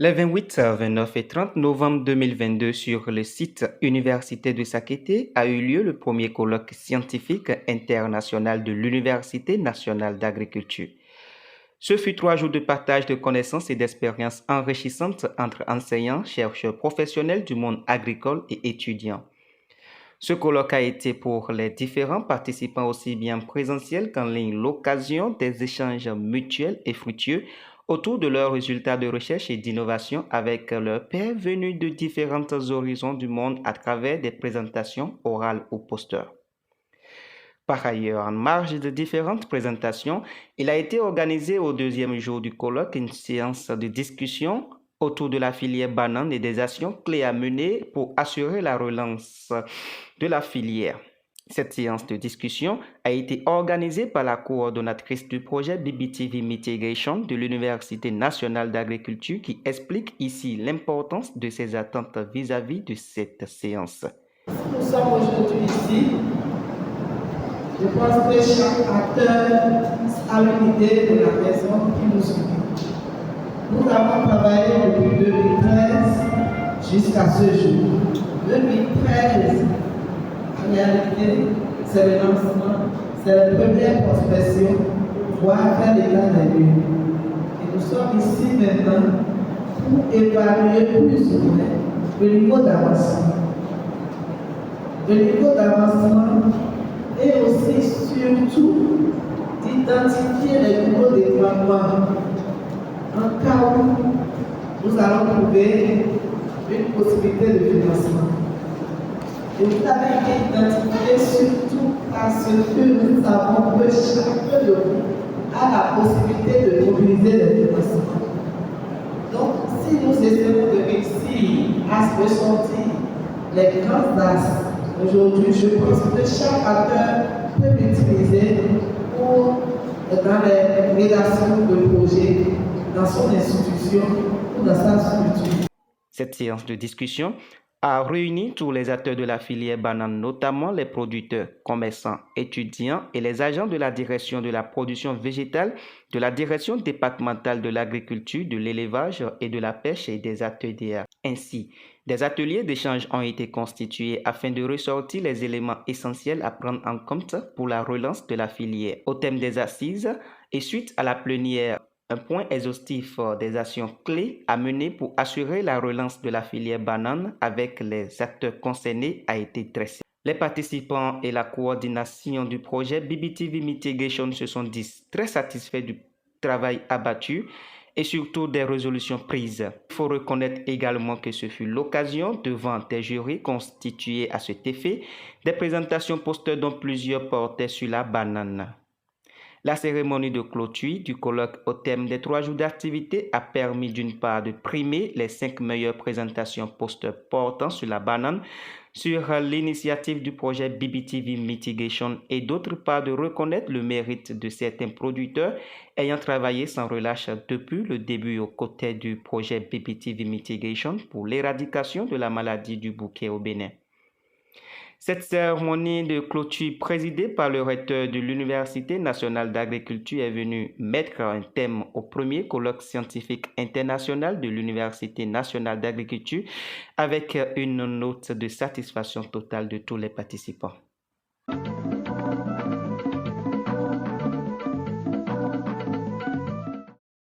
Les 28, 29 et 30 novembre 2022, sur le site Université de Sakété, a eu lieu le premier colloque scientifique international de l'Université nationale d'agriculture. Ce fut 3 jours de partage de connaissances et d'expériences enrichissantes entre enseignants, chercheurs professionnels du monde agricole et étudiants. Ce colloque a été pour les différents participants aussi bien présentiels qu'en ligne l'occasion des échanges mutuels et fructueux autour de leurs résultats de recherche et d'innovation avec leurs pairs venus de différents horizons du monde à travers des présentations orales ou posters. Par ailleurs, en marge de différentes présentations, il a été organisé au 2e jour du colloque une séance de discussion autour de la filière banane et des actions clés à mener pour assurer la relance de la filière. Cette séance de discussion a été organisée par la coordonnatrice du projet BBTV Mitigation de l'Université nationale d'agriculture qui explique ici l'importance de ses attentes vis-à-vis de cette séance. Nous sommes aujourd'hui ici. Je pense que chaque acteur a une idée de la raison qui nous suit. Nous avons travaillé depuis 2013 jusqu'à ce jour. 2013, en réalité, c'est le lancement, c'est la première prospection pour voir faire l'état des lieux. Et nous sommes ici maintenant pour évaluer plus ou moins le niveau d'avancement. Le niveau d'avancement et aussi surtout d'identifier les niveaux d'éloignement en cas où nous allons trouver une possibilité de financement. Et vous avez été identifié surtout parce que nous savons que chacun de vous a la possibilité de mobiliser les financements. Donc, si nous essayons de réussir à se ressortir les grands axes, aujourd'hui, je pense que chaque acteur peut l'utiliser pour dans les rédactions de projets, dans son institution ou dans sa structure. Cette séance de discussion a réuni tous les acteurs de la filière banane, notamment les producteurs, commerçants, étudiants et les agents de la direction de la production végétale, de la direction départementale de l'agriculture, de l'élevage et de la pêche et des ateliers. Ainsi, des ateliers d'échange ont été constitués afin de ressortir les éléments essentiels à prendre en compte pour la relance de la filière. Au thème des assises et suite à la plénière, un point exhaustif des actions clés à mener pour assurer la relance de la filière banane avec les acteurs concernés a été dressé. Les participants et la coordination du projet BBTV Mitigation se sont dit très satisfaits du travail abattu et surtout des résolutions prises. Il faut reconnaître également que ce fut l'occasion, devant des jurys constitués à cet effet, des présentations postées dont plusieurs portaient sur la banane. La cérémonie de clôture du colloque au thème des 3 jours d'activité a permis d'une part de primer les 5 meilleures présentations posters portant sur la banane sur l'initiative du projet BBTV Mitigation et d'autre part de reconnaître le mérite de certains producteurs ayant travaillé sans relâche depuis le début aux côtés du projet BBTV Mitigation pour l'éradication de la maladie du bouquet au Bénin. Cette cérémonie de clôture présidée par le recteur de l'Université nationale d'agriculture est venue mettre un thème au premier colloque scientifique international de l'Université nationale d'agriculture avec une note de satisfaction totale de tous les participants.